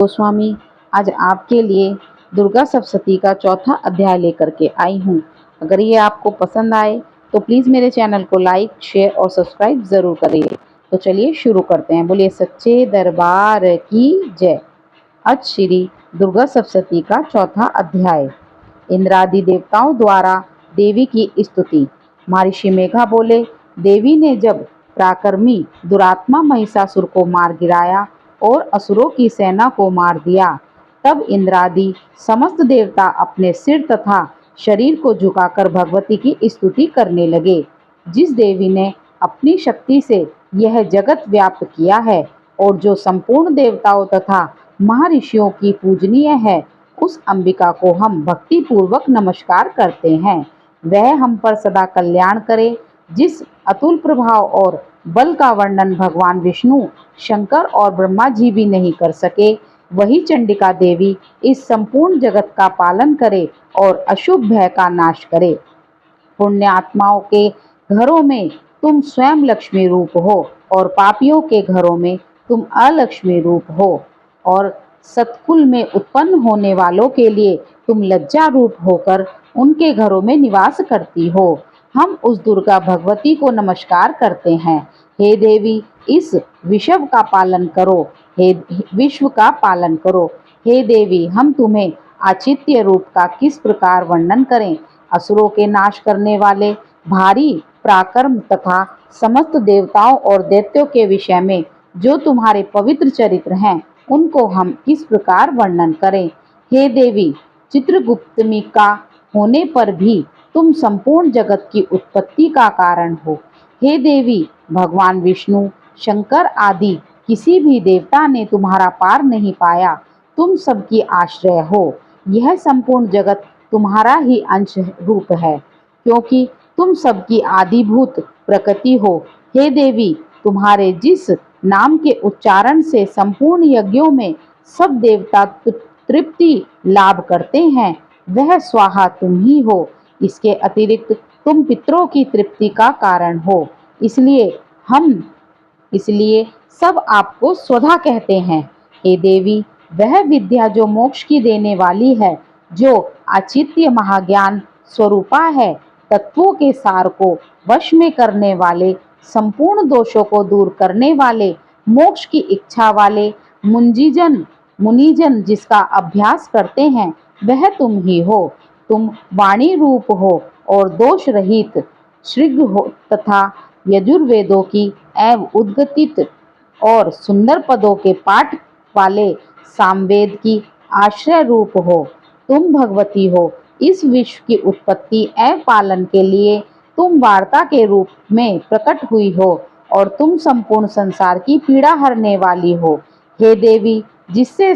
गोस्वामी आज आपके लिए दुर्गा सप्तशती का चौथा अध्याय लेकर के आई हूँ। अगर ये आपको पसंद आए तो प्लीज़ मेरे चैनल को लाइक, शेयर और सब्सक्राइब ज़रूर करिए। तो चलिए शुरू करते हैं। बोलिए सच्चे दरबार की जय। आज श्री दुर्गा सप्तशती का चौथा अध्याय। इंद्रादि देवताओं द्वारा देवी की स्तुति। महर्षि मेघा बोले, देवी ने जब पराक्रमी दुरात्मा महिषासुर को मार गिराया और असुरों की सेना को मार दिया, तब इंद्रादि समस्त देवता अपने सिर तथा शरीर को झुकाकर भगवती की स्तुति करने लगे। जिस देवी ने अपनी शक्ति से यह जगत व्याप्त किया है और जो संपूर्ण देवताओं तथा महर्षियों की पूजनीय है, उस अंबिका को हम भक्ति पूर्वक नमस्कार करते हैं। वह हम पर सदा कल्याण करे। जिस अतुल प्रभाव और बल का वर्णन भगवान विष्णु, शंकर और ब्रह्मा जी भी नहीं कर सके, वही चंडिका देवी इस संपूर्ण जगत का पालन करे और अशुभ भय का नाश करे। पुण्य आत्माओं के घरों में तुम स्वयं लक्ष्मी रूप हो और पापियों के घरों में तुम अलक्ष्मी रूप हो, और सतकुल में उत्पन्न होने वालों के लिए तुम लज्जा रूप होकर उनके घरों में निवास करती हो। हम उस दुर्गा भगवती को नमस्कार करते हैं। हे देवी, इस विश्व का पालन करो। हे विश्व का पालन करो। हे देवी, हम तुम्हें आचित्य रूप का किस प्रकार वर्णन करें। असुरों के नाश करने वाले भारी पराक्रम तथा समस्त देवताओं और दैत्यों के विषय में जो तुम्हारे पवित्र चरित्र हैं, उनको हम किस प्रकार वर्णन करें। हे देवी, चित्रगुप्तमी का होने पर भी तुम संपूर्ण जगत की उत्पत्ति का कारण हो। हे देवी, भगवान विष्णु, शंकर आदि किसी भी देवता ने तुम्हारा पार नहीं पाया। तुम सबकी आश्रय हो। यह संपूर्ण जगत तुम्हारा ही अंश रूप है, क्योंकि तुम सबकी आदिभूत प्रकृति हो। हे देवी, तुम्हारे जिस नाम के उच्चारण से संपूर्ण यज्ञों में सब देवता तृप्ति लाभ करते हैं, वह स्वाहा तुम ही हो। इसके अतिरिक्त तुम पितरों की तृप्ति का कारण हो। इसलिए सब आपको स्वधा कहते हैं। हे देवी, वह विद्या जो मोक्ष की देने वाली है, जो आचित्य महाज्ञान स्वरूपा है, तत्वों के सार को वश में करने वाले, संपूर्ण दोषों को दूर करने वाले, मोक्ष की इच्छा वाले मुनिजन जिसका अभ्यास करते हैं, वह तुम ही हो। तुम वाणी रूप हो और दोष रहित शीघ्र हो तथा यजुर्वेदों की एवं उद्गतित और सुंदर पदों के पाठ वाले सामवेद की आश्रय रूप हो। तुम भगवती हो। इस विश्व की उत्पत्ति एवं पालन के लिए तुम वार्ता के रूप में प्रकट हुई हो और तुम संपूर्ण संसार की पीड़ा हरने वाली हो। हे देवी, जिससे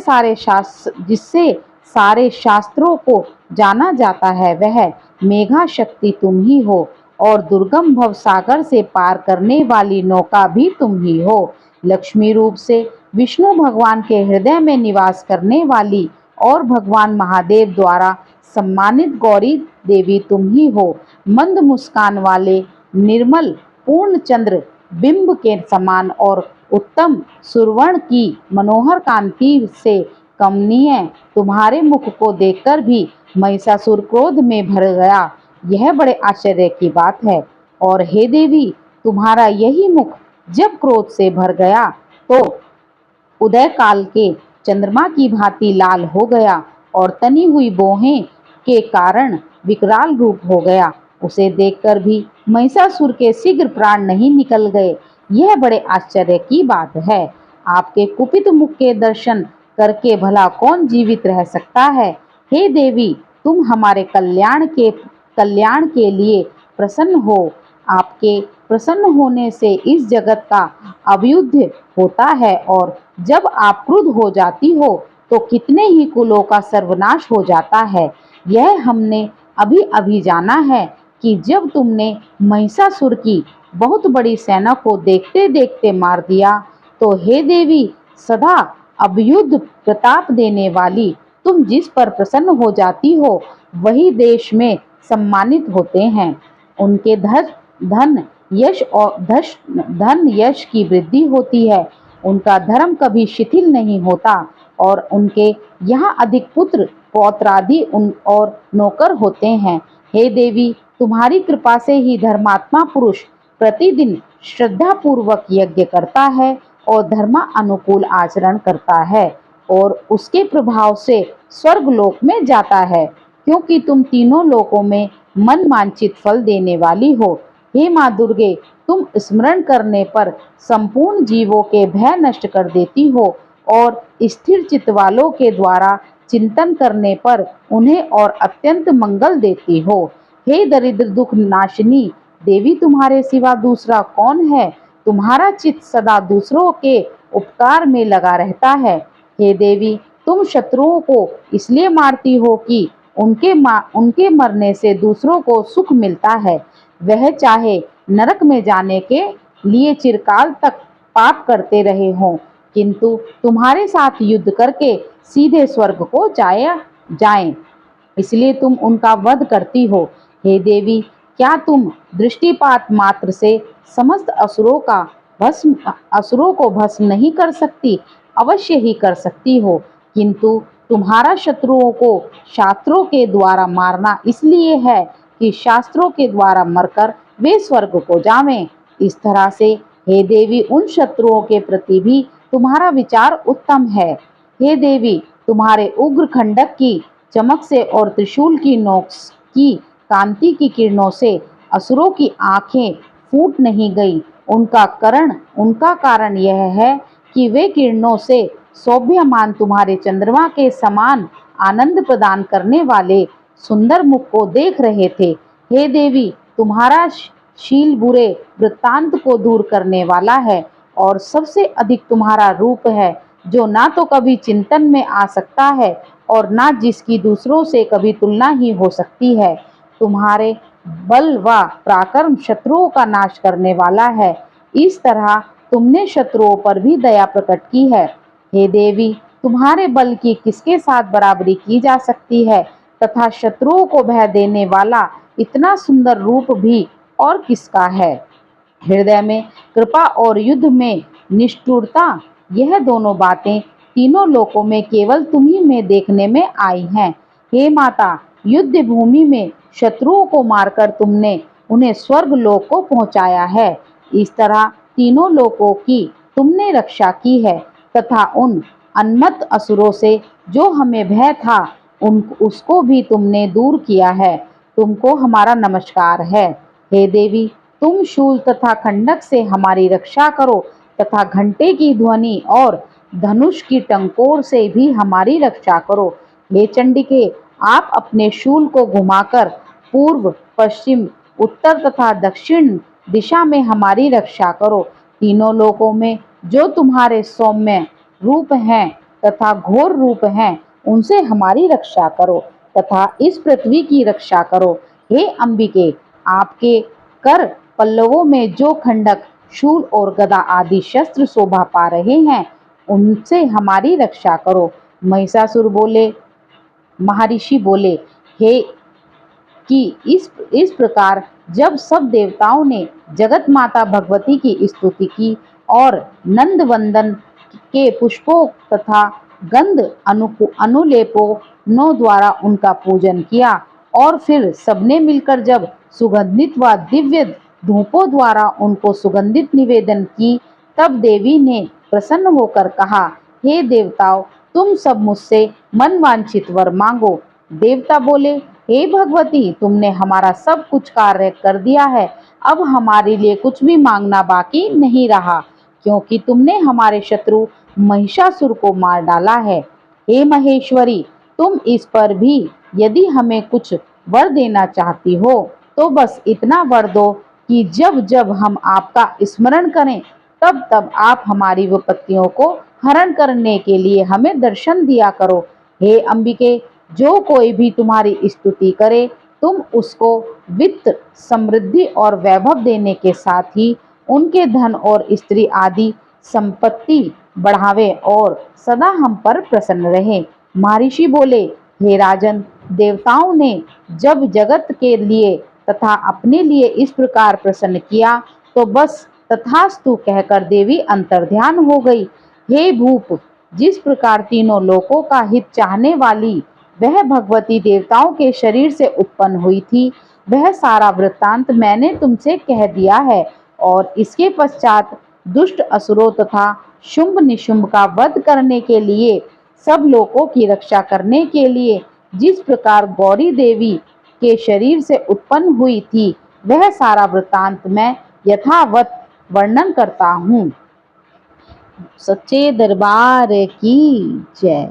सारे शास्त्रों को जाना जाता है, वह मेघा शक्ति तुम ही हो, और दुर्गम भव सागर से पार करने वाली नौका भी तुम ही हो। लक्ष्मी रूप से विष्णु भगवान के हृदय में निवास करने वाली और भगवान महादेव द्वारा सम्मानित गौरी देवी तुम ही हो। मंद मुस्कान वाले निर्मल पूर्ण चंद्र बिंब के समान और उत्तम सुरवर्ण की मनोहर कांति से कमनीय तुम्हारे मुख को देखकर भी महिषासुर क्रोध में भर गया। यह बड़े आश्चर्य की बात है। और हे देवी, तुम्हारा यही मुख जब क्रोध से भर गया तो उदय काल के चंद्रमा की भांति लाल हो गया और तनी हुई बोहें के कारण विकराल रूप हो गया। उसे देखकर भी महिषासुर के शीघ्र प्राण नहीं निकल गए। यह बड़े आश्चर्य की बात है। आपके कुपित मुख के दर्शन करके भला कौन जीवित रह सकता है। हे देवी, तुम हमारे कल्याण के लिए प्रसन्न हो। आपके प्रसन्न होने से इस जगत का अभ्युदय होता है, और जब आप क्रुद्ध हो जाती हो तो कितने ही कुलों का सर्वनाश हो जाता है। यह हमने अभी अभी जाना है कि जब तुमने महिषासुर की बहुत बड़ी सेना को देखते देखते मार दिया, तो हे देवी, सदा अभ्युदय प्रताप देने वाली तुम जिस पर प्रसन्न हो जाती हो, वही देश में सम्मानित होते हैं। उनके धन यश की वृद्धि होती है। उनका धर्म कभी शिथिल नहीं होता। और उनके यहाँ अधिक पुत्र पौत्रादि उन और नौकर होते हैं। हे देवी, तुम्हारी कृपा से ही धर्मात्मा पुरुष प्रतिदिन श्रद्धा पूर्वक यज्ञ करता है और धर्म अनुकूल आचरण करता है और उसके प्रभाव से स्वर्ग लोक में जाता है, क्योंकि तुम तीनों लोकों में मन वांछित फल देने वाली हो। हे माँ दुर्गे, तुम स्मरण करने पर संपूर्ण जीवों के भय नष्ट कर देती हो और स्थिर चित्त वालों के द्वारा चिंतन करने पर उन्हें और अत्यंत मंगल देती हो। हे दरिद्र दुख नाशिनी देवी, तुम्हारे सिवा दूसरा कौन है? तुम्हारा चित्त सदा दूसरों के उपकार में लगा रहता है। हे देवी, तुम शत्रुओं को इसलिए मारती हो कि उनके मरने से दूसरों को सुख मिलता है। वह चाहे नरक में जाने के लिए चिरकाल तक पाप करते रहे हों, किंतु तुम्हारे साथ युद्ध करके सीधे स्वर्ग को जाएं, इसलिए तुम उनका वध करती हो। हे देवी, क्या तुम दृष्टिपात मात्र से समस्त असुरों को भस्म नहीं कर सकती? अवश्य ही कर सकती हो, किंतु तुम्हारा शत्रुओं को शास्त्रों के द्वारा मारना इसलिए है कि शास्त्रों के द्वारा मरकर वे स्वर्ग को जावें। इस तरह से हे देवी, उन शत्रुओं के प्रति भी तुम्हारा विचार उत्तम है। हे देवी, तुम्हारे उग्र खंडक की चमक से और त्रिशूल की नोक की कांति की किरणों से असुरों की आंखें फूट नहीं गई। उनका कारण यह है कि वे किरणों से शोभ्यमान तुम्हारे चंद्रमा के समान आनंद प्रदान करने वाले सुंदर मुख को देख रहे थे। हे देवी, तुम्हारा शील बुरे वृत्तांत को दूर करने वाला है और सबसे अधिक तुम्हारा रूप है, जो ना तो कभी चिंतन में आ सकता है और ना जिसकी दूसरों से कभी तुलना ही हो सकती है। तुम्हारे बल व पराक्रम शत्रुओं का नाश करने वाला है। इस तरह तुमने शत्रुओं पर भी दया प्रकट की है। हे देवी, तुम्हारे बल की किसके साथ बराबरी की जा सकती है तथा शत्रुओं को भय देने वाला इतना सुंदर रूप भी और किसका है? हृदय में कृपा और युद्ध में निष्ठुरता, यह दोनों बातें तीनों लोकों में केवल तुम्ही में देखने में आई हैं। हे माता, युद्ध भूमि में शत्रुओं को मारकर तुमने उन्हें स्वर्ग लोक को पहुंचाया है। इस तरह तीनों लोकों की तुमने रक्षा की है तथा उन अनमत असुरों से जो हमें भय था उसको भी तुमने दूर किया है। तुमको हमारा नमस्कार है। हे देवी, तुम शूल तथा खंडक से हमारी रक्षा करो तथा घंटे की ध्वनि और धनुष की टंकोर से भी हमारी रक्षा करो। हे चंडिके, आप अपने शूल को घुमाकर पूर्व, पश्चिम, उत्तर तथा दक्षिण दिशा में हमारी रक्षा करो। तीनों लोकों में जो तुम्हारे सौम्य रूप हैं तथा घोर रूप हैं, उनसे हमारी रक्षा करो तथा इस पृथ्वी की रक्षा करो। हे अंबिके, आपके कर पल्लवों में जो खंडक, शूल और गदा आदि शस्त्र शोभा पा रहे हैं, उनसे हमारी रक्षा करो। महर्षि बोले, हे कि इस प्रकार जब सब देवताओं ने जगत माता भगवती की स्तुति की और नंद वंदन के पुष्पों तथा गंध अनुलेपों द्वारा उनका पूजन किया और फिर सबने मिलकर जब सुगंधित व दिव्य धूपों द्वारा उनको सुगंधित निवेदन की, तब देवी ने प्रसन्न होकर कहा, हे देवताओं, तुम सब मुझसे मन वांछित वर मांगो। देवता बोले, हे भगवती, तुमने हमारा सब कुछ कार्य कर दिया है। अब हमारे लिए कुछ भी मांगना बाकी नहीं रहा, क्योंकि तुमने हमारे शत्रु महिषासुर को मार डाला है। हे महेश्वरी, तुम इस पर भी यदि हमें कुछ वर देना चाहती हो तो बस इतना वर दो कि जब जब हम आपका स्मरण करें तब तब आप हमारी विपत्तियों को हरण करने के लिए हमें दर्शन दिया करो। हे अंबिके, जो कोई भी तुम्हारी स्तुति करे, तुम उसको वित्त, समृद्धि और वैभव देने के साथ ही उनके धन और स्त्री आदि संपत्ति बढ़ावे और सदा हम पर प्रसन्न रहे। महर्षि बोले, हे राजन, देवताओं ने जब जगत के लिए तथा अपने लिए इस प्रकार प्रसन्न किया तो बस तथास्तु कहकर देवी अंतर्ध्यान हो गई। हे भूप, जिस प्रकार तीनों लोकों का हित चाहने वाली वह भगवती देवताओं के शरीर से उत्पन्न हुई थी, वह सारा वृत्तांत मैंने तुमसे कह दिया है। और इसके पश्चात दुष्ट असुरों तथा शुंभ निशुंभ का वध करने के लिए, सब लोगों की रक्षा करने के लिए जिस प्रकार गौरी देवी के शरीर से उत्पन्न हुई थी, वह सारा वृत्तांत मैं यथावत वर्णन करता हूँ। सच्चे दरबार की जय।